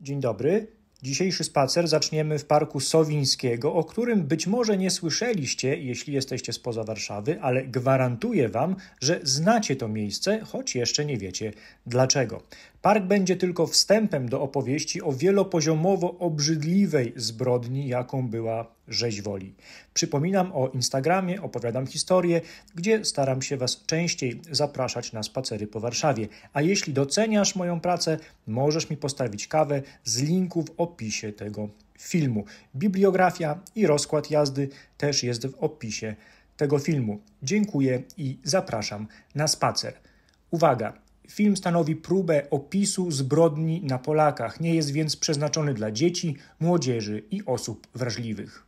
Dzień dobry. Dzisiejszy spacer zaczniemy w Parku Sowińskiego, o którym być może nie słyszeliście, jeśli jesteście spoza Warszawy, ale gwarantuję Wam, że znacie to miejsce, choć jeszcze nie wiecie dlaczego. Park będzie tylko wstępem do opowieści o wielopoziomowo obrzydliwej zbrodni, jaką była rzeź Woli. Przypominam o Instagramie, opowiadam historię, gdzie staram się Was częściej zapraszać na spacery po Warszawie. A jeśli doceniasz moją pracę, możesz mi postawić kawę z linku w opisie tego filmu. Bibliografia i rozkład jazdy też jest w opisie tego filmu. Dziękuję i zapraszam na spacer. Uwaga! Film stanowi próbę opisu zbrodni na Polakach, nie jest więc przeznaczony dla dzieci, młodzieży i osób wrażliwych.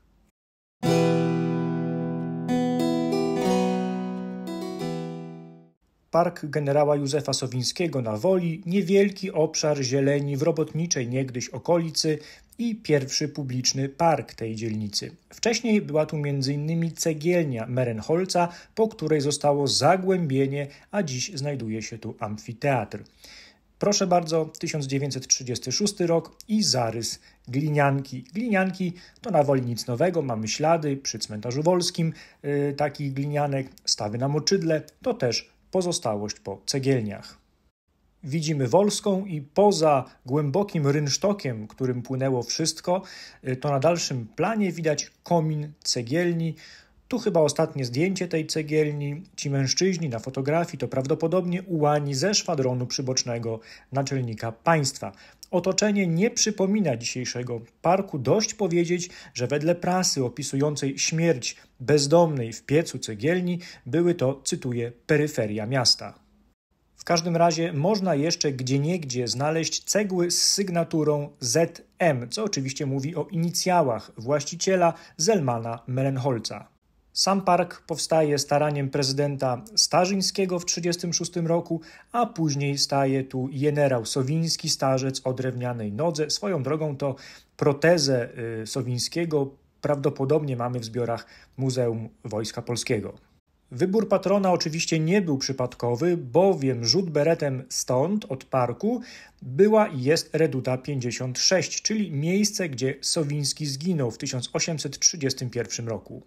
Park generała Józefa Sowińskiego na Woli, niewielki obszar zieleni w robotniczej niegdyś okolicy i pierwszy publiczny park tej dzielnicy. Wcześniej była tu m.in. cegielnia Merenholca, po której zostało zagłębienie, a dziś znajduje się tu amfiteatr. Proszę bardzo, 1936 rok i zarys Glinianki. Glinianki to na Woli nic nowego, mamy ślady przy cmentarzu wolskim takich glinianek, stawy na moczydle, to też pozostałość po cegielniach. Widzimy Wolską i poza głębokim rynsztokiem, którym płynęło wszystko, to na dalszym planie widać komin cegielni. Tu chyba ostatnie zdjęcie tej cegielni. Ci mężczyźni na fotografii to prawdopodobnie ułani ze szwadronu przybocznego naczelnika państwa. Otoczenie nie przypomina dzisiejszego parku. Dość powiedzieć, że wedle prasy opisującej śmierć bezdomnej w piecu cegielni były to, cytuję, peryferia miasta. W każdym razie można jeszcze gdzieniegdzie znaleźć cegły z sygnaturą ZM, co oczywiście mówi o inicjałach właściciela Zelmana Merenholca. Sam park powstaje staraniem prezydenta Starzyńskiego w 1936 roku, a później staje tu generał Sowiński, starzec o drewnianej nodze. Swoją drogą to protezę Sowińskiego prawdopodobnie mamy w zbiorach Muzeum Wojska Polskiego. Wybór patrona oczywiście nie był przypadkowy, bowiem rzut beretem stąd, od parku, była i jest Reduta 56, czyli miejsce, gdzie Sowiński zginął w 1831 roku.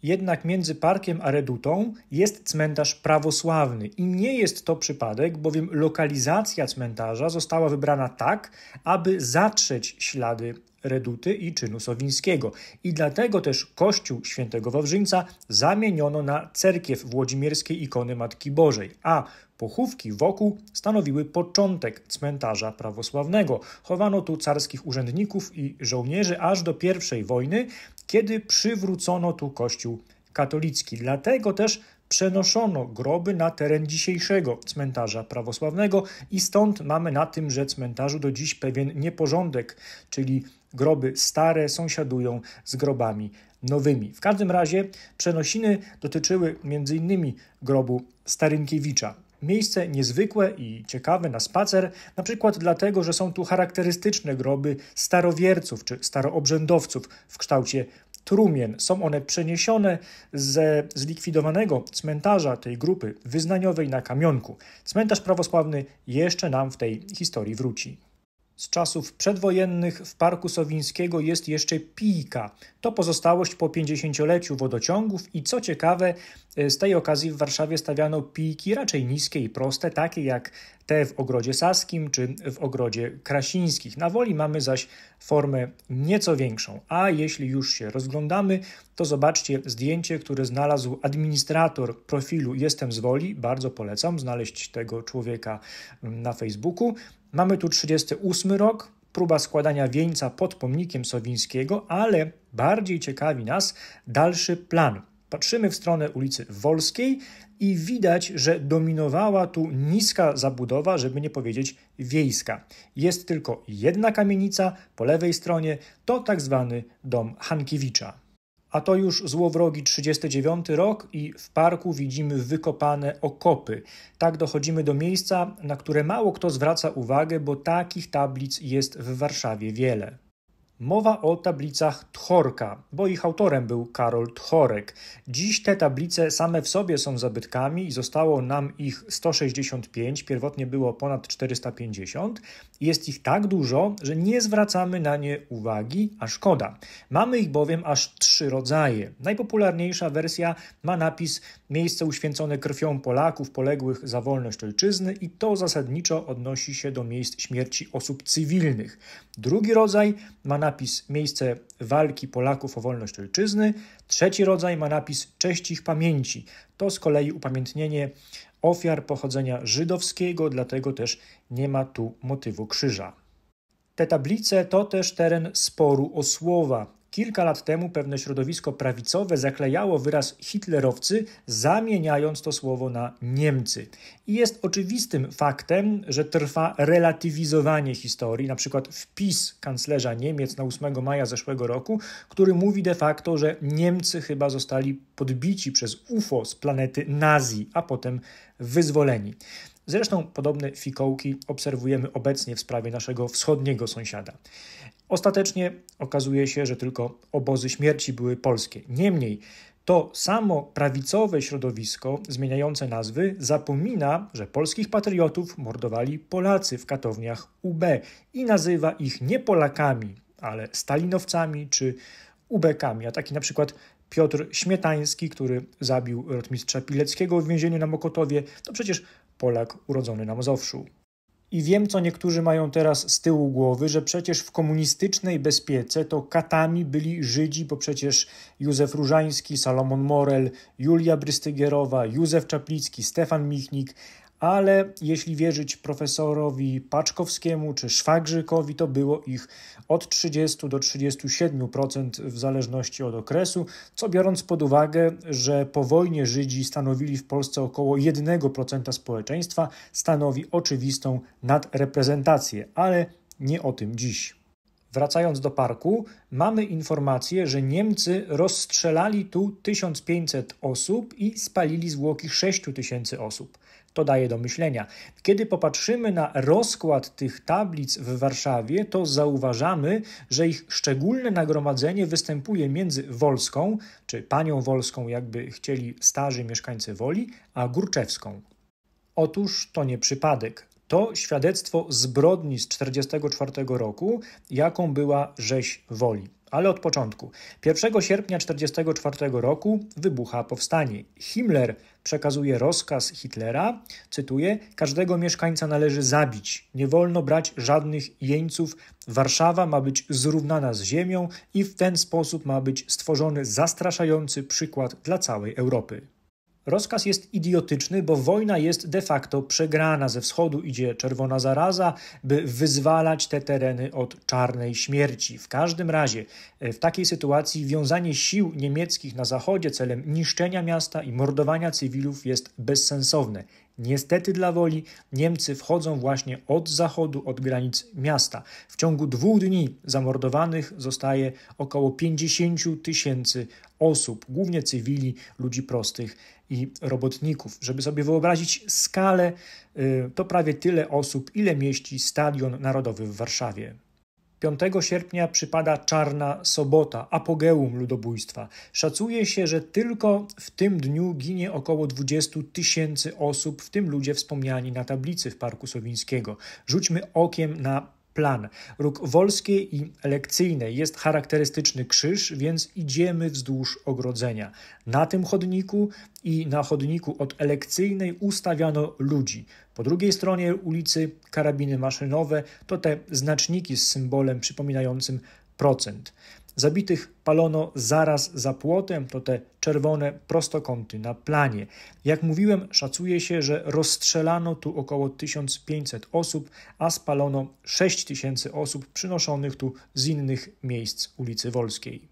Jednak między parkiem a redutą jest cmentarz prawosławny i nie jest to przypadek, bowiem lokalizacja cmentarza została wybrana tak, aby zatrzeć ślady reduty i czynu Sowińskiego. I dlatego też kościół świętego Wawrzyńca zamieniono na cerkiew Włodzimierskiej Ikony Matki Bożej, a pochówki wokół stanowiły początek cmentarza prawosławnego. Chowano tu carskich urzędników i żołnierzy aż do I wojny, kiedy przywrócono tu kościół katolicki. Dlatego też przenoszono groby na teren dzisiejszego cmentarza prawosławnego i stąd mamy na tymże cmentarzu do dziś pewien nieporządek, czyli groby stare sąsiadują z grobami nowymi. W każdym razie przenosiny dotyczyły m.in. grobu Starynkiewicza. Miejsce niezwykłe i ciekawe na spacer, na przykład dlatego, że są tu charakterystyczne groby starowierców czy staroobrzędowców w kształcie trumien. Są one przeniesione ze zlikwidowanego cmentarza tej grupy wyznaniowej na Kamionku. Cmentarz prawosławny jeszcze nam w tej historii wróci. Z czasów przedwojennych w Parku Sowińskiego jest jeszcze pijka. To pozostałość po 50-leciu wodociągów i co ciekawe, z tej okazji w Warszawie stawiano pijki raczej niskie i proste, takie jak te w Ogrodzie Saskim czy w Ogrodzie Krasińskich. Na Woli mamy zaś formę nieco większą, a jeśli już się rozglądamy, to zobaczcie zdjęcie, które znalazł administrator profilu Jestem z Woli. Bardzo polecam znaleźć tego człowieka na Facebooku. Mamy tu 1938 rok, próba składania wieńca pod pomnikiem Sowińskiego, ale bardziej ciekawi nas dalszy plan. Patrzymy w stronę ulicy Wolskiej i widać, że dominowała tu niska zabudowa, żeby nie powiedzieć wiejska. Jest tylko jedna kamienica po lewej stronie, to tak zwany dom Hankiewicza. A to już złowrogi 1939 rok i w parku widzimy wykopane okopy. Tak dochodzimy do miejsca, na które mało kto zwraca uwagę, bo takich tablic jest w Warszawie wiele. Mowa o tablicach Tchorka, bo ich autorem był Karol Tchorek. Dziś te tablice same w sobie są zabytkami i zostało nam ich 165, pierwotnie było ponad 450 Jest ich tak dużo, że nie zwracamy na nie uwagi, a szkoda. Mamy ich bowiem aż 3 rodzaje. Najpopularniejsza wersja ma napis „Miejsce uświęcone krwią Polaków poległych za wolność ojczyzny” i to zasadniczo odnosi się do miejsc śmierci osób cywilnych. Drugi rodzaj ma napis „Miejsce walki Polaków o wolność ojczyzny”. Trzeci rodzaj ma napis „Cześć ich pamięci”. To z kolei upamiętnienie ofiar pochodzenia żydowskiego, dlatego też nie ma tu motywu krzyża. Te tablice to też teren sporu o słowa. Kilka lat temu pewne środowisko prawicowe zaklejało wyraz hitlerowcy, zamieniając to słowo na Niemcy. I jest oczywistym faktem, że trwa relatywizowanie historii, na przykład wpis kanclerza Niemiec na 8 maja zeszłego roku, który mówi de facto, że Niemcy chyba zostali podbici przez UFO z planety Nazi, a potem wyzwoleni. Zresztą podobne fikołki obserwujemy obecnie w sprawie naszego wschodniego sąsiada. Ostatecznie okazuje się, że tylko obozy śmierci były polskie. Niemniej to samo prawicowe środowisko zmieniające nazwy zapomina, że polskich patriotów mordowali Polacy w katowniach UB i nazywa ich nie Polakami, ale stalinowcami czy ubekami. A taki na przykład Piotr Śmietański, który zabił rotmistrza Pileckiego w więzieniu na Mokotowie, to przecież Polak urodzony na Mazowszu. I wiem, co niektórzy mają teraz z tyłu głowy, że przecież w komunistycznej bezpiece to katami byli Żydzi, bo przecież Józef Różański, Salomon Morel, Julia Brystygierowa, Józef Czaplicki, Stefan Michnik, ale jeśli wierzyć profesorowi Paczkowskiemu czy Szwagrzykowi, to było ich od 30 do 37% w zależności od okresu, co biorąc pod uwagę, że po wojnie Żydzi stanowili w Polsce około 1% społeczeństwa, stanowi oczywistą nadreprezentację, ale nie o tym dziś. Wracając do parku, mamy informację, że Niemcy rozstrzelali tu 1500 osób i spalili zwłoki 6000 osób. To daje do myślenia. Kiedy popatrzymy na rozkład tych tablic w Warszawie, to zauważamy, że ich szczególne nagromadzenie występuje między Wolską, czy Panią Wolską, jakby chcieli starzy mieszkańcy Woli, a Górczewską. Otóż to nie przypadek. To świadectwo zbrodni z 1944 roku, jaką była rzeź Woli. Ale od początku. 1 sierpnia 1944 roku wybucha powstanie. Himmler przekazuje rozkaz Hitlera, cytuję, każdego mieszkańca należy zabić, nie wolno brać żadnych jeńców, Warszawa ma być zrównana z ziemią i w ten sposób ma być stworzony zastraszający przykład dla całej Europy. Rozkaz jest idiotyczny, bo wojna jest de facto przegrana. Ze wschodu idzie czerwona zaraza, by wyzwalać te tereny od czarnej śmierci. W każdym razie w takiej sytuacji wiązanie sił niemieckich na zachodzie celem niszczenia miasta i mordowania cywilów jest bezsensowne. Niestety dla Woli Niemcy wchodzą właśnie od zachodu, od granic miasta. W ciągu 2 dni zamordowanych zostaje około 50 000 osób, głównie cywili, ludzi prostych i robotników. Żeby sobie wyobrazić skalę, to prawie tyle osób, ile mieści Stadion Narodowy w Warszawie. 5 sierpnia przypada Czarna Sobota, apogeum ludobójstwa. Szacuje się, że tylko w tym dniu ginie około 20 000 osób, w tym ludzie wspomniani na tablicy w Parku Sowińskiego. Rzućmy okiem na plan. Róg Wolskiej i Elekcyjnej jest charakterystyczny krzyż, więc idziemy wzdłuż ogrodzenia. Na tym chodniku i na chodniku od Elekcyjnej ustawiano ludzi. Po drugiej stronie ulicy karabiny maszynowe, to te znaczniki z symbolem przypominającym procent. Zabitych palono zaraz za płotem, to te czerwone prostokąty na planie. Jak mówiłem, szacuje się, że rozstrzelano tu około 1500 osób, a spalono 6000 osób przynoszonych tu z innych miejsc ulicy Wolskiej.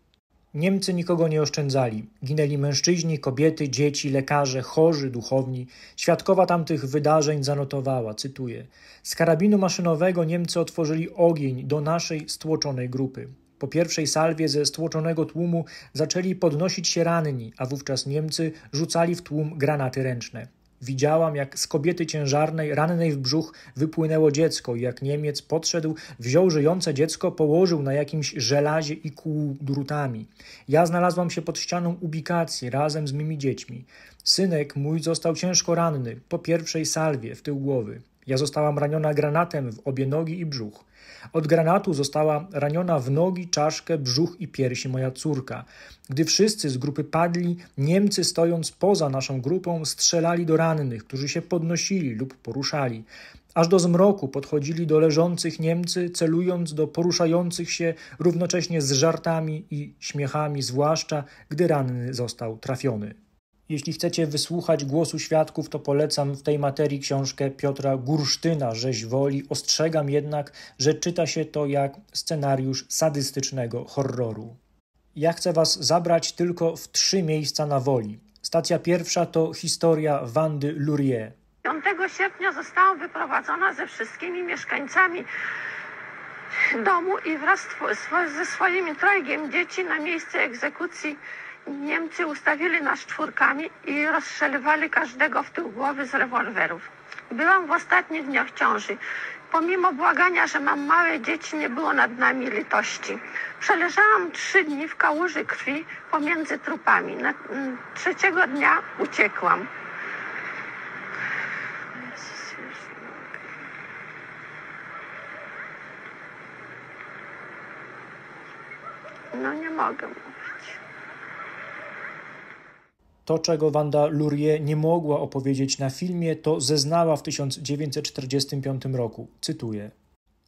Niemcy nikogo nie oszczędzali. Ginęli mężczyźni, kobiety, dzieci, lekarze, chorzy, duchowni. Świadkowa tamtych wydarzeń zanotowała, cytuję: z karabinu maszynowego Niemcy otworzyli ogień do naszej stłoczonej grupy. Po pierwszej salwie ze stłoczonego tłumu zaczęli podnosić się ranni, a wówczas Niemcy rzucali w tłum granaty ręczne. Widziałam, jak z kobiety ciężarnej, rannej w brzuch, wypłynęło dziecko i jak Niemiec podszedł, wziął żyjące dziecko, położył na jakimś żelazie i kłuł drutami. Ja znalazłam się pod ścianą ubikacji razem z mymi dziećmi. Synek mój został ciężko ranny po pierwszej salwie w tył głowy. Ja zostałam raniona granatem w obie nogi i brzuch. Od granatu została raniona w nogi, czaszkę, brzuch i piersi moja córka. Gdy wszyscy z grupy padli, Niemcy stojąc poza naszą grupą strzelali do rannych, którzy się podnosili lub poruszali. Aż do zmroku podchodzili do leżących Niemcy, celując do poruszających się równocześnie z żartami i śmiechami, zwłaszcza gdy ranny został trafiony. Jeśli chcecie wysłuchać głosu świadków, to polecam w tej materii książkę Piotra Gursztyna „Rzeź woli”. Ostrzegam jednak, że czyta się to jak scenariusz sadystycznego horroru. Ja chcę was zabrać tylko w 3 miejsca na Woli. Stacja pierwsza to historia Wandy Lurie. 5 sierpnia zostałam wyprowadzona ze wszystkimi mieszkańcami domu i wraz ze swoimi 3 dzieci na miejsce egzekucji. Niemcy ustawili nas 4 i rozstrzelywali każdego w tył głowy z rewolwerów. Byłam w ostatnich dniach ciąży. Pomimo błagania, że mam małe dzieci, nie było nad nami litości. Przeleżałam 3 dni w kałuży krwi pomiędzy trupami. 3. dnia uciekłam. No nie mogę mówić. To, czego Wanda Lurie nie mogła opowiedzieć na filmie, to zeznała w 1945 roku. Cytuję.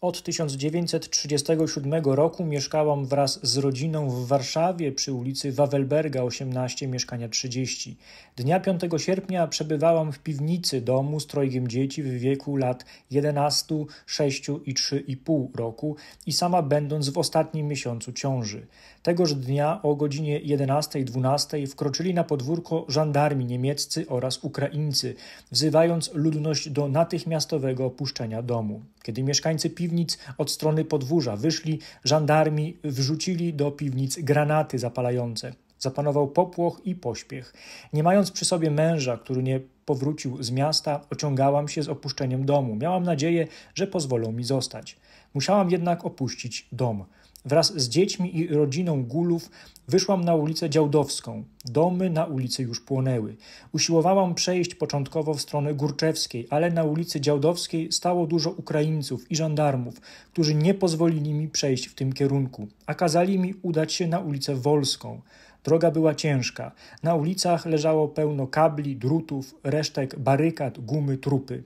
Od 1937 roku mieszkałam wraz z rodziną w Warszawie przy ulicy Wawelberga 18, mieszkania 30. Dnia 5 sierpnia przebywałam w piwnicy domu z 3 dzieci w wieku lat 11, 6 i 3,5 roku i sama będąc w ostatnim miesiącu ciąży. Tegoż dnia o godzinie 11:12 wkroczyli na podwórko żandarmi niemieccy oraz Ukraińcy, wzywając ludność do natychmiastowego opuszczenia domu. Kiedy mieszkańcy piwnic od strony podwórza wyszli, żandarmi wrzucili do piwnic granaty zapalające. Zapanował popłoch i pośpiech. Nie mając przy sobie męża, który nie powrócił z miasta, ociągałam się z opuszczeniem domu. Miałam nadzieję, że pozwolą mi zostać. Musiałam jednak opuścić dom. Wraz z dziećmi i rodziną Gulów wyszłam na ulicę Działdowską. Domy na ulicy już płonęły. Usiłowałam przejść początkowo w stronę Górczewskiej, ale na ulicy Działdowskiej stało dużo Ukraińców i żandarmów, którzy nie pozwolili mi przejść w tym kierunku, a kazali mi udać się na ulicę Wolską. Droga była ciężka. Na ulicach leżało pełno kabli, drutów, resztek barykad, gumy, trupy.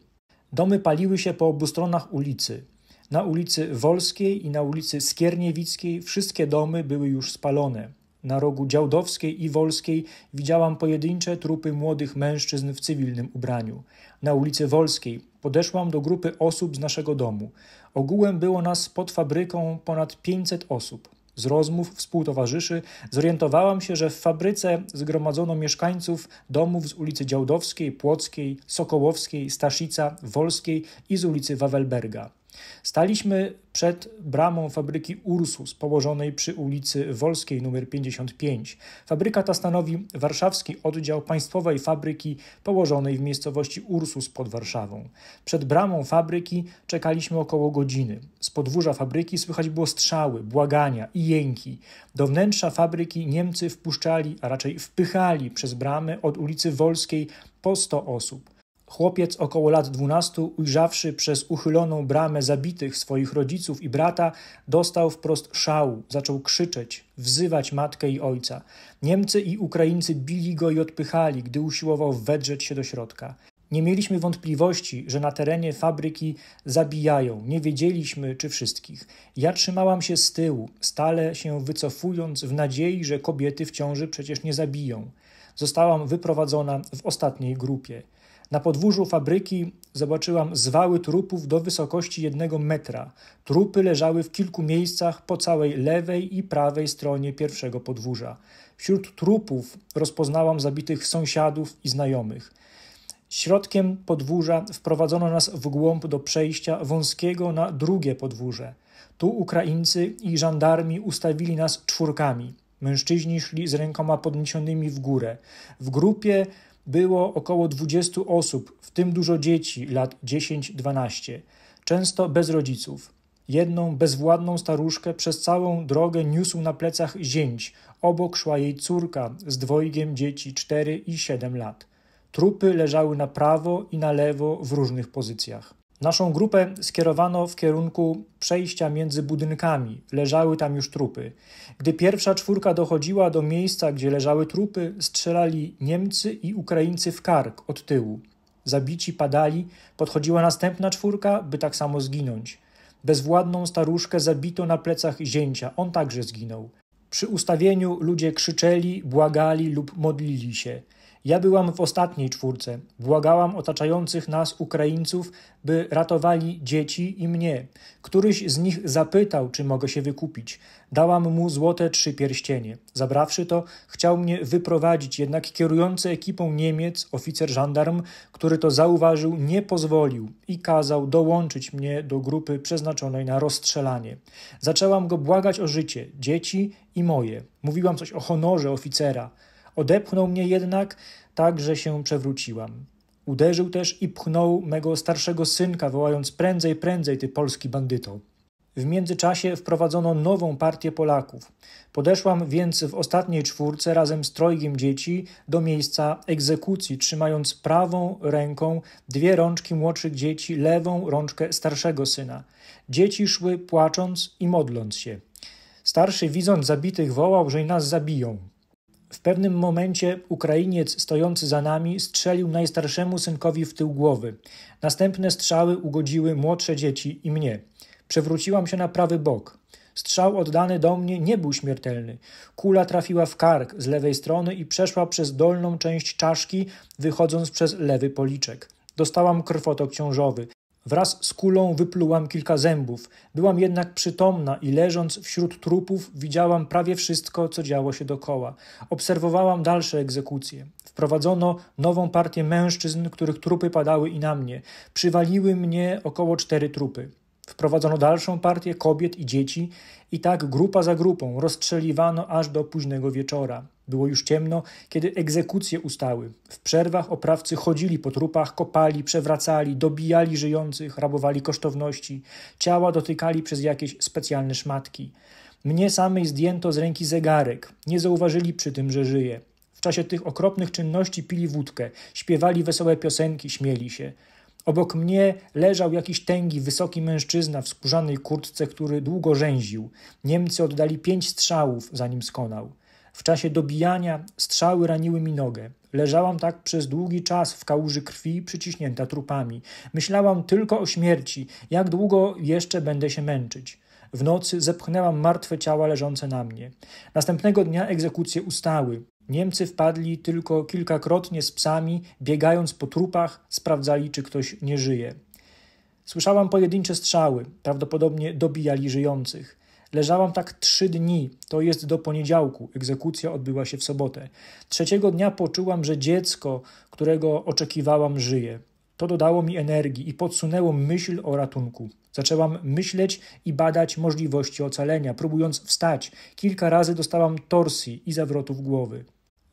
Domy paliły się po obu stronach ulicy. Na ulicy Wolskiej i na ulicy Skierniewickiej wszystkie domy były już spalone. Na rogu Działdowskiej i Wolskiej widziałam pojedyncze trupy młodych mężczyzn w cywilnym ubraniu. Na ulicy Wolskiej podeszłam do grupy osób z naszego domu. Ogółem było nas pod fabryką ponad 500 osób. Z rozmów współtowarzyszy zorientowałam się, że w fabryce zgromadzono mieszkańców domów z ulicy Działdowskiej, Płockiej, Sokołowskiej, Staszica, Wolskiej i z ulicy Wawelberga. Staliśmy przed bramą fabryki Ursus, położonej przy ulicy Wolskiej nr 55. Fabryka ta stanowi warszawski oddział państwowej fabryki położonej w miejscowości Ursus pod Warszawą. Przed bramą fabryki czekaliśmy około godziny. Z podwórza fabryki słychać było strzały, błagania i jęki. Do wnętrza fabryki Niemcy wpuszczali, a raczej wpychali przez bramę od ulicy Wolskiej po 100 osób. Chłopiec około lat 12, ujrzawszy przez uchyloną bramę zabitych swoich rodziców i brata, dostał wprost szału, zaczął krzyczeć, wzywać matkę i ojca. Niemcy i Ukraińcy bili go i odpychali, gdy usiłował wedrzeć się do środka. Nie mieliśmy wątpliwości, że na terenie fabryki zabijają. Nie wiedzieliśmy, czy wszystkich. Ja trzymałam się z tyłu, stale się wycofując w nadziei, że kobiety w ciąży przecież nie zabiją. Zostałam wyprowadzona w ostatniej grupie. Na podwórzu fabryki zobaczyłam zwały trupów do wysokości 1 metra. Trupy leżały w kilku miejscach po całej lewej i prawej stronie pierwszego podwórza. Wśród trupów rozpoznałam zabitych sąsiadów i znajomych. Środkiem podwórza wprowadzono nas w głąb do przejścia wąskiego na drugie podwórze. Tu Ukraińcy i żandarmi ustawili nas 4. Mężczyźni szli z rękoma podniesionymi w górę. W grupie było około 20 osób, w tym dużo dzieci lat 10-12, często bez rodziców. Jedną bezwładną staruszkę przez całą drogę niósł na plecach zięć. Obok szła jej córka z 2 dzieci 4 i 7 lat. Trupy leżały na prawo i na lewo w różnych pozycjach. Naszą grupę skierowano w kierunku przejścia między budynkami. Leżały tam już trupy. Gdy pierwsza czwórka dochodziła do miejsca, gdzie leżały trupy, strzelali Niemcy i Ukraińcy w kark od tyłu. Zabici padali, podchodziła następna czwórka, by tak samo zginąć. Bezwładną staruszkę zabito na plecach zięcia, on także zginął. Przy ustawieniu ludzie krzyczeli, błagali lub modlili się. Ja byłam w ostatniej czwórce. Błagałam otaczających nas Ukraińców, by ratowali dzieci i mnie. Któryś z nich zapytał, czy mogę się wykupić. Dałam mu złote 3 pierścienie. Zabrawszy to, chciał mnie wyprowadzić, jednak kierujący ekipą Niemiec, oficer żandarm, który to zauważył, nie pozwolił i kazał dołączyć mnie do grupy przeznaczonej na rozstrzelanie. Zaczęłam go błagać o życie, dzieci i moje. Mówiłam coś o honorze oficera. Odepchnął mnie jednak tak, że się przewróciłam. Uderzył też i pchnął mego starszego synka, wołając: prędzej, prędzej, ty polski bandyto. W międzyczasie wprowadzono nową partię Polaków. Podeszłam więc w ostatniej czwórce razem z 3 dzieci do miejsca egzekucji, trzymając prawą ręką 2 rączki młodszych dzieci, lewą rączkę starszego syna. Dzieci szły płacząc i modląc się. Starszy, widząc zabitych, wołał, że i nas zabiją. W pewnym momencie Ukrainiec stojący za nami strzelił najstarszemu synkowi w tył głowy. Następne strzały ugodziły młodsze dzieci i mnie. Przewróciłam się na prawy bok. Strzał oddany do mnie nie był śmiertelny. Kula trafiła w kark z lewej strony i przeszła przez dolną część czaszki, wychodząc przez lewy policzek. Dostałam krwotok ciążowy. Wraz z kulą wyplułam kilka zębów. Byłam jednak przytomna i leżąc wśród trupów widziałam prawie wszystko, co działo się dokoła. Obserwowałam dalsze egzekucje. Wprowadzono nową partię mężczyzn, których trupy padały i na mnie. Przywaliły mnie około 4 trupy. Wprowadzono dalszą partię kobiet i dzieci i tak grupa za grupą rozstrzeliwano aż do późnego wieczora. Było już ciemno, kiedy egzekucje ustały. W przerwach oprawcy chodzili po trupach, kopali, przewracali, dobijali żyjących, rabowali kosztowności. Ciała dotykali przez jakieś specjalne szmatki. Mnie samej zdjęto z ręki zegarek. Nie zauważyli przy tym, że żyję. W czasie tych okropnych czynności pili wódkę, śpiewali wesołe piosenki, śmieli się. Obok mnie leżał jakiś tęgi, wysoki mężczyzna w skórzanej kurtce, który długo rzęził. Niemcy oddali 5 strzałów, zanim skonał. W czasie dobijania strzały raniły mi nogę. Leżałam tak przez długi czas w kałuży krwi, przyciśnięta trupami. Myślałam tylko o śmierci, jak długo jeszcze będę się męczyć. W nocy zepchnęłam martwe ciała leżące na mnie. Następnego dnia egzekucje ustały. Niemcy wpadli tylko kilkakrotnie z psami, biegając po trupach, sprawdzali, czy ktoś nie żyje. Słyszałam pojedyncze strzały, prawdopodobnie dobijali żyjących. Leżałam tak 3 dni, to jest do poniedziałku, egzekucja odbyła się w sobotę. 3. dnia poczułam, że dziecko, którego oczekiwałam, żyje. To dodało mi energii i podsunęło myśl o ratunku. Zaczęłam myśleć i badać możliwości ocalenia, próbując wstać. Kilka razy dostałam torsji i zawrotów głowy.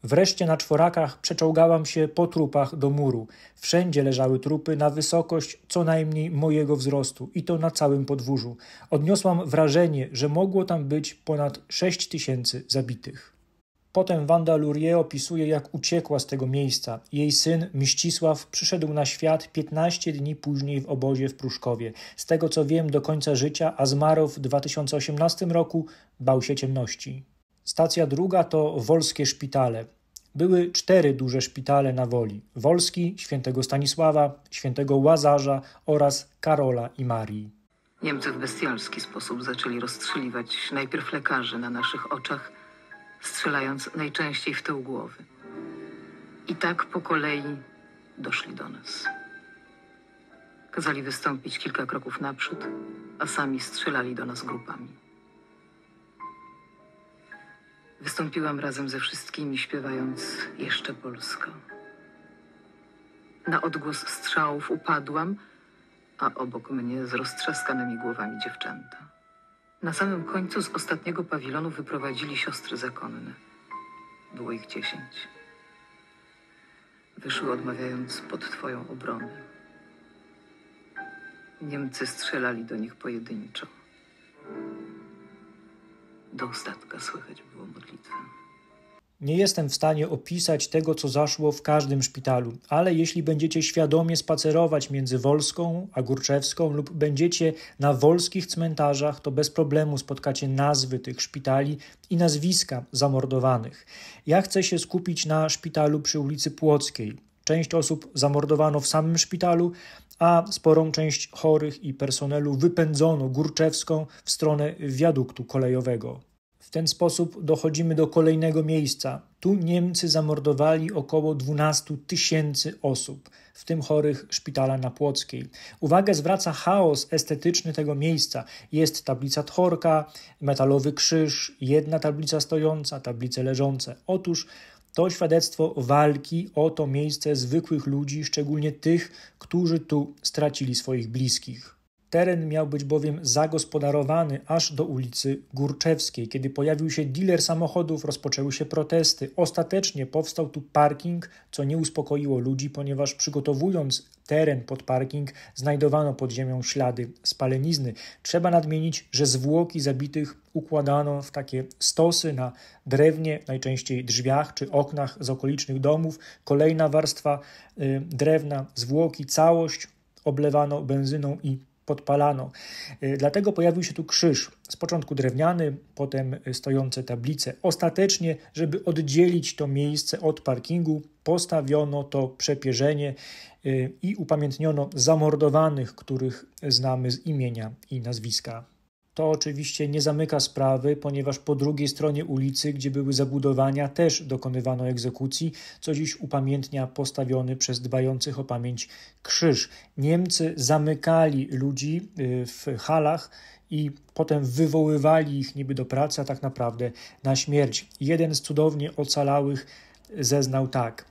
Wreszcie na 4 przeczołgałam się po trupach do muru. Wszędzie leżały trupy na wysokość co najmniej mojego wzrostu i to na całym podwórzu. Odniosłam wrażenie, że mogło tam być ponad 6000 zabitych. Potem Wanda Lurie opisuje, jak uciekła z tego miejsca. Jej syn Mścisław przyszedł na świat 15 dni później w obozie w Pruszkowie. Z tego co wiem, do końca życia, a zmarł w 2018 roku, bał się ciemności. Stacja druga to Wolskie szpitale. Były 4 duże szpitale na Woli. Wolski, świętego Stanisława, świętego Łazarza oraz Karola i Marii. Niemcy w bestialski sposób zaczęli rozstrzeliwać najpierw lekarzy na naszych oczach, strzelając najczęściej w tył głowy. I tak po kolei doszli do nas. Kazali wystąpić kilka kroków naprzód, a sami strzelali do nas grupami. Wystąpiłam razem ze wszystkimi, śpiewając Jeszcze Polska. Na odgłos strzałów upadłam, a obok mnie z roztrzaskanymi głowami dziewczęta. Na samym końcu z ostatniego pawilonu wyprowadzili siostry zakonne. Było ich 10. Wyszły odmawiając pod twoją obronę. Niemcy strzelali do nich pojedynczo. Do ostatka słychać było modlitwę. Nie jestem w stanie opisać tego, co zaszło w każdym szpitalu, ale jeśli będziecie świadomie spacerować między Wolską a Górczewską lub będziecie na wolskich cmentarzach, to bez problemu spotkacie nazwy tych szpitali i nazwiska zamordowanych. Ja chcę się skupić na szpitalu przy ulicy Płockiej. Część osób zamordowano w samym szpitalu, a sporą część chorych i personelu wypędzono Górczewską w stronę wiaduktu kolejowego. W ten sposób dochodzimy do kolejnego miejsca. Tu Niemcy zamordowali około 12 000 osób, w tym chorych szpitala na Płockiej. Uwagę zwraca chaos estetyczny tego miejsca. Jest tablica Tchorka, metalowy krzyż, jedna tablica stojąca, tablice leżące. Otóż to świadectwo walki o to miejsce zwykłych ludzi, szczególnie tych, którzy tu stracili swoich bliskich. Teren miał być bowiem zagospodarowany aż do ulicy Górczewskiej. Kiedy pojawił się dealer samochodów, rozpoczęły się protesty. Ostatecznie powstał tu parking, co nie uspokoiło ludzi, ponieważ przygotowując teren pod parking znajdowano pod ziemią ślady spalenizny. Trzeba nadmienić, że zwłoki zabitych układano w takie stosy na drewnie, najczęściej drzwiach czy oknach z okolicznych domów. Kolejna warstwa drewna, zwłoki, całość oblewano benzyną i podpalano. Dlatego pojawił się tu krzyż, z początku drewniany, potem stojące tablice. Ostatecznie, żeby oddzielić to miejsce od parkingu, postawiono to przepierzenie i upamiętniono zamordowanych, których znamy z imienia i nazwiska. To oczywiście nie zamyka sprawy, ponieważ po drugiej stronie ulicy, gdzie były zabudowania, też dokonywano egzekucji, co dziś upamiętnia postawiony przez dbających o pamięć krzyż. Niemcy zamykali ludzi w halach i potem wywoływali ich niby do pracy, a tak naprawdę na śmierć. Jeden z cudownie ocalałych zeznał tak: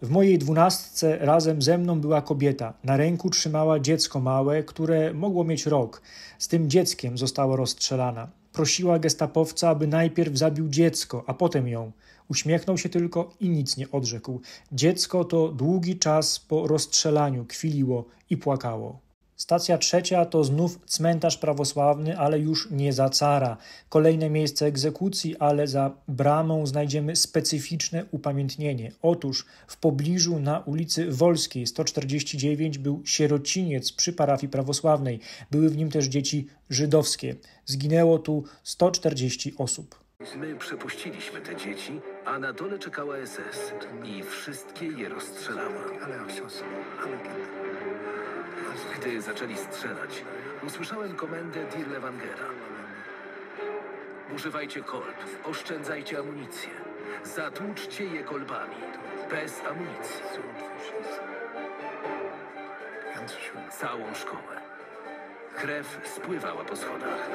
w mojej 12 razem ze mną była kobieta. Na ręku trzymała dziecko małe, które mogło mieć rok. Z tym dzieckiem została rozstrzelana. Prosiła gestapowca, aby najpierw zabił dziecko, a potem ją. Uśmiechnął się tylko i nic nie odrzekł. Dziecko to długi czas po rozstrzelaniu kwiliło i płakało. Stacja trzecia to znów cmentarz prawosławny, ale już nie za cara. Kolejne miejsce egzekucji, ale za bramą znajdziemy specyficzne upamiętnienie. Otóż w pobliżu na ulicy Wolskiej 149 był sierociniec przy parafii prawosławnej. Były w nim też dzieci żydowskie. Zginęło tu 140 osób. My przepuściliśmy te dzieci, a na dole czekała SS i wszystkie je rozstrzelała. Gdy zaczęli strzelać, usłyszałem komendę Dirlewangera. Używajcie kolb, oszczędzajcie amunicję. Zatłuczcie je kolbami, bez amunicji. Całą szkołę. Krew spływała po schodach.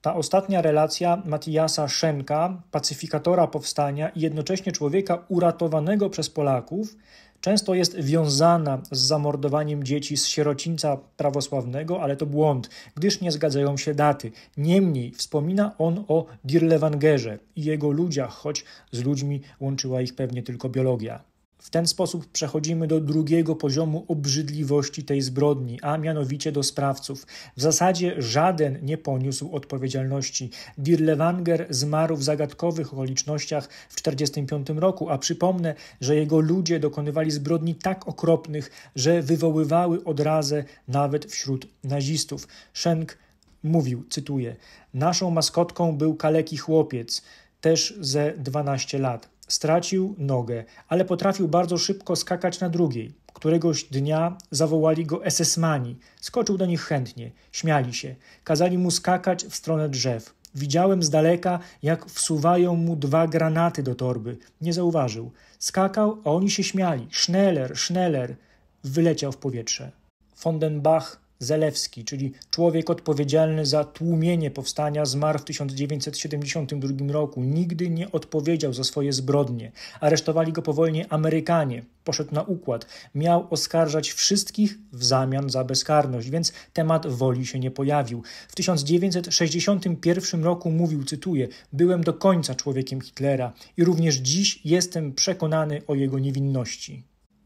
Ta ostatnia relacja Matthiasa Schenka, pacyfikatora powstania i jednocześnie człowieka uratowanego przez Polaków, często jest wiązana z zamordowaniem dzieci z sierocińca prawosławnego, ale to błąd, gdyż nie zgadzają się daty. Niemniej wspomina on o Dirlewangerze i jego ludziach, choć z ludźmi łączyła ich pewnie tylko biologia. W ten sposób przechodzimy do drugiego poziomu obrzydliwości tej zbrodni, a mianowicie do sprawców. W zasadzie żaden nie poniósł odpowiedzialności. Dirlewanger zmarł w zagadkowych okolicznościach w 1945 roku, a przypomnę, że jego ludzie dokonywali zbrodni tak okropnych, że wywoływały odrazę nawet wśród nazistów. Schenk mówił, cytuję: naszą maskotką był kaleki chłopiec, też ze 12 lat. Stracił nogę, ale potrafił bardzo szybko skakać na drugiej. Któregoś dnia zawołali go SS-mani. Skoczył do nich chętnie. Śmiali się. Kazali mu skakać w stronę drzew. Widziałem z daleka, jak wsuwają mu 2 granaty do torby. Nie zauważył. Skakał, a oni się śmiali. Schneller, schneller. Wyleciał w powietrze. Von den Bach Zelewski, czyli człowiek odpowiedzialny za tłumienie powstania, zmarł w 1972 roku. Nigdy nie odpowiedział za swoje zbrodnie. Aresztowali go po wojnie Amerykanie. Poszedł na układ. Miał oskarżać wszystkich w zamian za bezkarność, więc temat woli się nie pojawił. W 1961 roku mówił, cytuję: byłem do końca człowiekiem Hitlera i również dziś jestem przekonany o jego niewinności.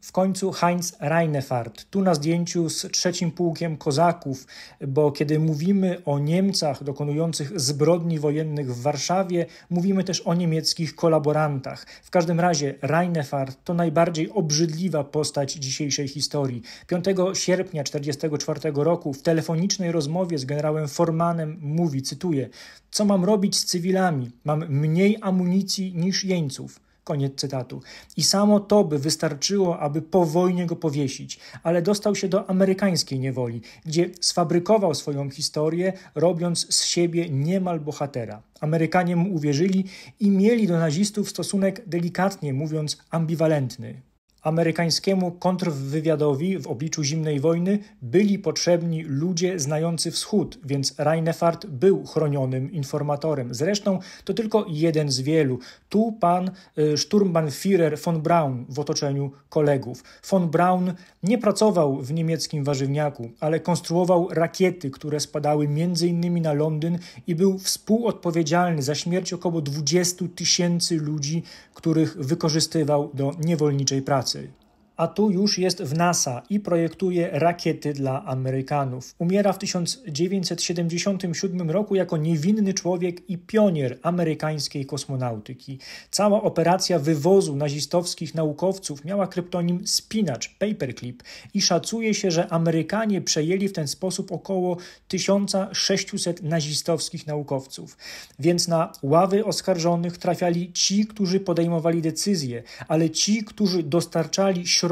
w końcu Heinz Reinefart, tu na zdjęciu z 3. Pułkiem Kozaków, bo kiedy mówimy o Niemcach dokonujących zbrodni wojennych w Warszawie, mówimy też o niemieckich kolaborantach. W każdym razie Reinefart to najbardziej obrzydliwa postać dzisiejszej historii. 5 sierpnia 1944 roku w telefonicznej rozmowie z generałem Formanem mówi, cytuję: co mam robić z cywilami? Mam mniej amunicji niż jeńców. Koniec cytatu. I samo to by wystarczyło, aby po wojnie go powiesić, ale dostał się do amerykańskiej niewoli, gdzie sfabrykował swoją historię, robiąc z siebie niemal bohatera. Amerykanie mu uwierzyli i mieli do nazistów stosunek, delikatnie mówiąc, ambiwalentny. Amerykańskiemu kontrwywiadowi w obliczu zimnej wojny byli potrzebni ludzie znający wschód, więc Reinefart był chronionym informatorem. Zresztą to tylko jeden z wielu. Tu pan Sturmbannführer von Braun w otoczeniu kolegów. Von Braun nie pracował w niemieckim warzywniaku, ale konstruował rakiety, które spadały m.in. na Londyn i był współodpowiedzialny za śmierć około 20 000 ludzi, których wykorzystywał do niewolniczej pracy. A tu już jest w NASA i projektuje rakiety dla Amerykanów. Umiera w 1977 roku jako niewinny człowiek i pionier amerykańskiej kosmonautyki. Cała operacja wywozu nazistowskich naukowców miała kryptonim Spinacz, Paperclip i szacuje się, że Amerykanie przejęli w ten sposób około 1600 nazistowskich naukowców. Więc na ławy oskarżonych trafiali ci, którzy podejmowali decyzje, ale ci, którzy dostarczali środków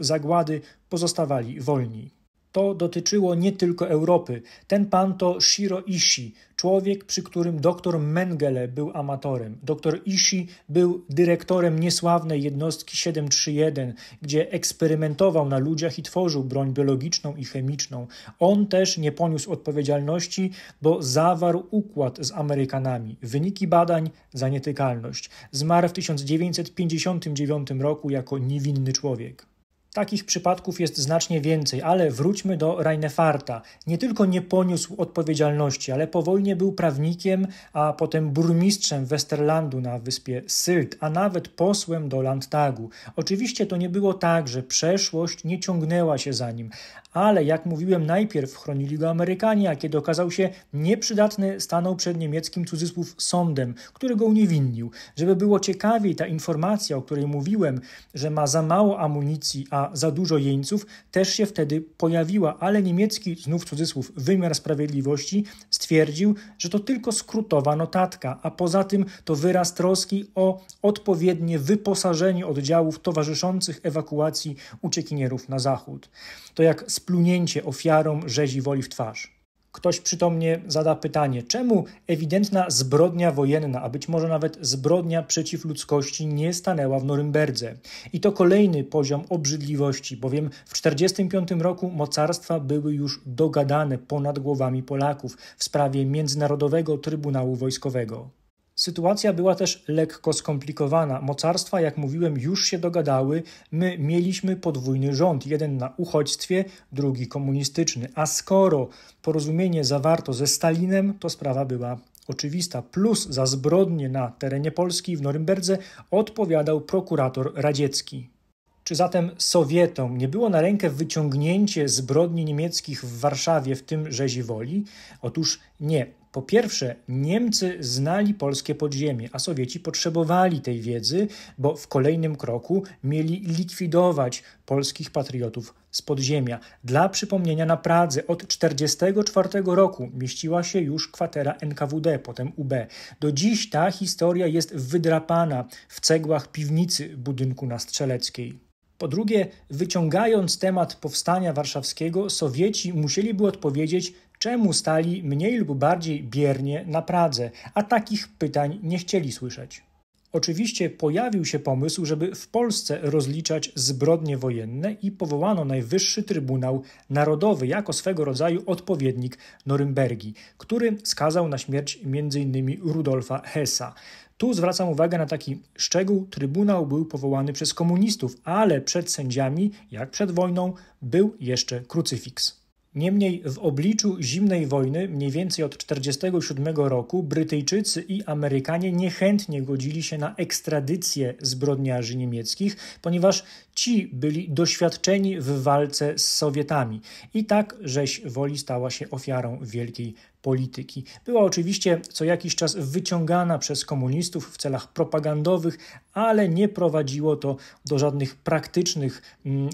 zagłady, pozostawali wolni. To dotyczyło nie tylko Europy. Ten pan to Shiro Ishii, człowiek, przy którym dr Mengele był amatorem. Dr Ishii był dyrektorem niesławnej jednostki 731, gdzie eksperymentował na ludziach i tworzył broń biologiczną i chemiczną. On też nie poniósł odpowiedzialności, bo zawarł układ z Amerykanami. Wyniki badań za nietykalność. Zmarł w 1959 roku jako niewinny człowiek. Takich przypadków jest znacznie więcej, ale wróćmy do Reinefarta. Nie tylko nie poniósł odpowiedzialności, ale po wojnie był prawnikiem, a potem burmistrzem Westerlandu na wyspie Sylt, a nawet posłem do Landtagu. Oczywiście to nie było tak, że przeszłość nie ciągnęła się za nim, ale jak mówiłem, najpierw chronili go Amerykanie, a kiedy okazał się nieprzydatny, stanął przed niemieckim cudzysłów sądem, który go uniewinnił. Żeby było ciekawiej, ta informacja, o której mówiłem, że ma za mało amunicji, a za dużo jeńców, też się wtedy pojawiła, ale niemiecki, znów cudzysłów, wymiar sprawiedliwości stwierdził, że to tylko skrótowa notatka, a poza tym to wyraz troski o odpowiednie wyposażenie oddziałów towarzyszących ewakuacji uciekinierów na zachód. To jak splunięcie ofiarom rzezi woli w twarz. Ktoś przytomnie zada pytanie, czemu ewidentna zbrodnia wojenna, a być może nawet zbrodnia przeciw ludzkości nie stanęła w Norymberdze. I to kolejny poziom obrzydliwości, bowiem w 1945 roku mocarstwa były już dogadane ponad głowami Polaków w sprawie Międzynarodowego Trybunału Wojskowego. Sytuacja była też lekko skomplikowana. Mocarstwa, jak mówiłem, już się dogadały. My mieliśmy podwójny rząd, jeden na uchodźstwie, drugi komunistyczny. A skoro porozumienie zawarto ze Stalinem, to sprawa była oczywista. Plus za zbrodnie na terenie Polski w Norymberdze odpowiadał prokurator radziecki. Czy zatem Sowietom nie było na rękę wyciągnięcie zbrodni niemieckich w Warszawie, w tym rzezi woli? Otóż nie. Po pierwsze, Niemcy znali polskie podziemie, a Sowieci potrzebowali tej wiedzy, bo w kolejnym kroku mieli likwidować polskich patriotów z podziemia. Dla przypomnienia, na Pradze od 1944 roku mieściła się już kwatera NKWD, potem UB. Do dziś ta historia jest wydrapana w cegłach piwnicy budynku na Strzeleckiej. Po drugie, wyciągając temat powstania warszawskiego, Sowieci musieliby odpowiedzieć, czemu stali mniej lub bardziej biernie na Pradze, a takich pytań nie chcieli słyszeć. Oczywiście pojawił się pomysł, żeby w Polsce rozliczać zbrodnie wojenne i powołano Najwyższy Trybunał Narodowy jako swego rodzaju odpowiednik Norymbergi, który skazał na śmierć m.in. Rudolfa Hessa. Tu zwracam uwagę na taki szczegół. Trybunał był powołany przez komunistów, ale przed sędziami, jak przed wojną, był jeszcze krucyfiks. Niemniej w obliczu zimnej wojny, mniej więcej od 1947 roku, Brytyjczycy i Amerykanie niechętnie godzili się na ekstradycję zbrodniarzy niemieckich, ponieważ ci byli doświadczeni w walce z Sowietami. I tak rzeź Woli stała się ofiarą wielkiej polityki. Była oczywiście co jakiś czas wyciągana przez komunistów w celach propagandowych, ale nie prowadziło to do żadnych praktycznych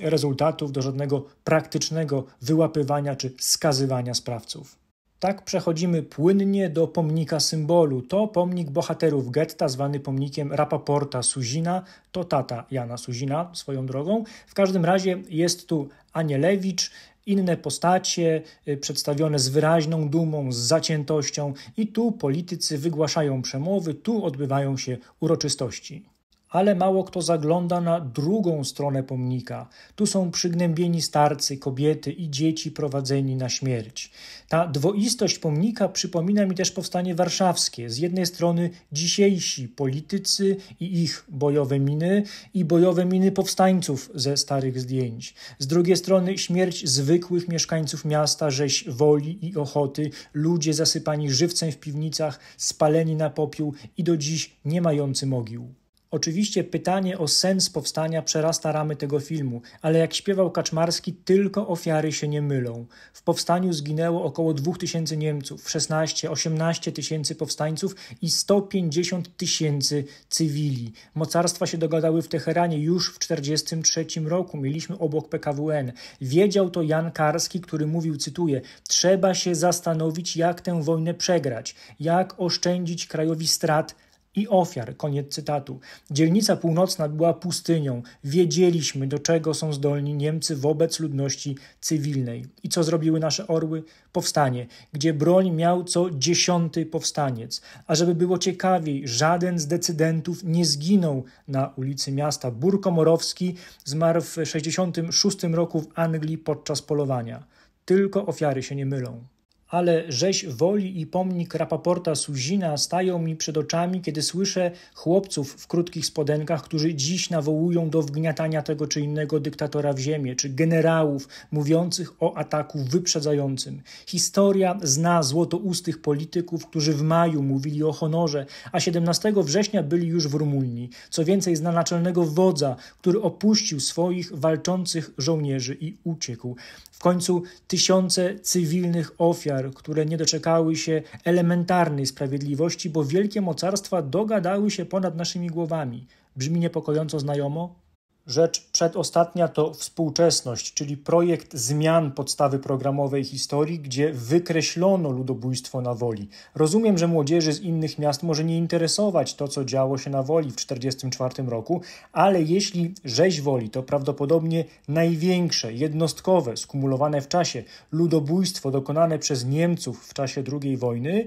rezultatów, do żadnego praktycznego wyłapywania czy skazywania sprawców. Tak przechodzimy płynnie do pomnika symbolu. To pomnik bohaterów getta, zwany pomnikiem Rapoporta Suzina. To tata Jana Suzina, swoją drogą. W każdym razie jest tu Anielewicz, inne postacie przedstawione z wyraźną dumą, z zaciętością i tu politycy wygłaszają przemowy, tu odbywają się uroczystości. Ale mało kto zagląda na drugą stronę pomnika. Tu są przygnębieni starcy, kobiety i dzieci prowadzeni na śmierć. Ta dwoistość pomnika przypomina mi też powstanie warszawskie. Z jednej strony dzisiejsi politycy i ich bojowe miny i bojowe miny powstańców ze starych zdjęć. Z drugiej strony śmierć zwykłych mieszkańców miasta, rzeź Woli i Ochoty, ludzie zasypani żywcem w piwnicach, spaleni na popiół i do dziś nie mający mogił. Oczywiście pytanie o sens powstania przerasta ramy tego filmu, ale jak śpiewał Kaczmarski, tylko ofiary się nie mylą. W powstaniu zginęło około 2000 Niemców, 16-18 tysięcy powstańców i 150 tysięcy cywili. Mocarstwa się dogadały w Teheranie już w 1943 roku. Mieliśmy obok PKWN. Wiedział to Jan Karski, który mówił, cytuję, trzeba się zastanowić, jak tę wojnę przegrać, jak oszczędzić krajowi strat i ofiar, koniec cytatu. Dzielnica Północna była pustynią. Wiedzieliśmy, do czego są zdolni Niemcy wobec ludności cywilnej. I co zrobiły nasze orły? Powstanie, gdzie broń miał co 10. powstaniec. A żeby było ciekawiej, żaden z decydentów nie zginął na ulicy miasta. Bór Komorowski zmarł w 1966 roku w Anglii podczas polowania. Tylko ofiary się nie mylą. Ale rzeź Woli i pomnik Rapoporta Suzina stają mi przed oczami, kiedy słyszę chłopców w krótkich spodenkach, którzy dziś nawołują do wgniatania tego czy innego dyktatora w ziemię, czy generałów mówiących o ataku wyprzedzającym. Historia zna złotoustych polityków, którzy w maju mówili o honorze, a 17 września byli już w Rumunii. Co więcej, zna naczelnego wodza, który opuścił swoich walczących żołnierzy i uciekł. W końcu tysiące cywilnych ofiar, które nie doczekały się elementarnej sprawiedliwości, bo wielkie mocarstwa dogadały się ponad naszymi głowami. Brzmi niepokojąco znajomo? Rzecz przedostatnia to współczesność, czyli projekt zmian podstawy programowej historii, gdzie wykreślono ludobójstwo na Woli. Rozumiem, że młodzieży z innych miast może nie interesować to, co działo się na Woli w 1944 roku, ale jeśli rzeź Woli to prawdopodobnie największe, jednostkowe, skumulowane w czasie ludobójstwo dokonane przez Niemców w czasie II wojny,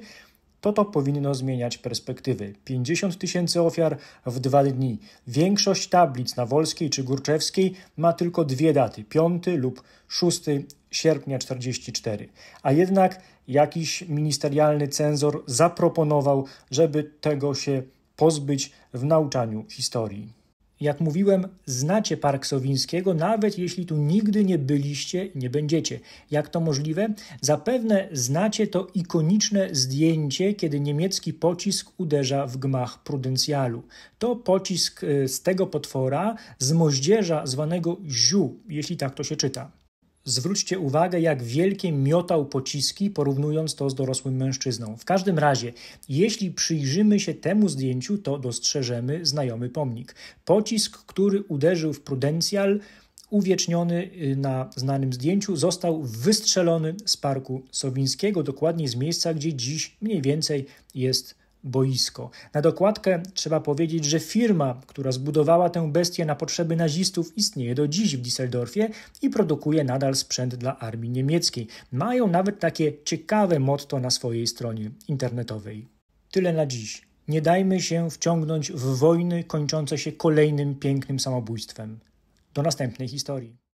to powinno zmieniać perspektywy. 50 tysięcy ofiar w 2 dni. Większość tablic na Wolskiej czy Górczewskiej ma tylko 2 daty, 5 lub 6 sierpnia 1944. A jednak jakiś ministerialny cenzor zaproponował, żeby tego się pozbyć w nauczaniu historii. Jak mówiłem, znacie Park Sowińskiego, nawet jeśli tu nigdy nie byliście i nie będziecie. Jak to możliwe? Zapewne znacie to ikoniczne zdjęcie, kiedy niemiecki pocisk uderza w gmach Prudencjalu. To pocisk z tego potwora, z moździerza zwanego Ziu, jeśli tak to się czyta. Zwróćcie uwagę, jak wielkie miotał pociski, porównując to z dorosłym mężczyzną. W każdym razie, jeśli przyjrzymy się temu zdjęciu, to dostrzeżemy znajomy pomnik. Pocisk, który uderzył w Prudencjal, uwieczniony na znanym zdjęciu, został wystrzelony z Parku Sowińskiego, dokładnie z miejsca, gdzie dziś mniej więcej jest boisko. Na dokładkę trzeba powiedzieć, że firma, która zbudowała tę bestię na potrzeby nazistów, istnieje do dziś w Düsseldorfie i produkuje nadal sprzęt dla armii niemieckiej. Mają nawet takie ciekawe motto na swojej stronie internetowej. Tyle na dziś. Nie dajmy się wciągnąć w wojny kończące się kolejnym pięknym samobójstwem. Do następnej historii.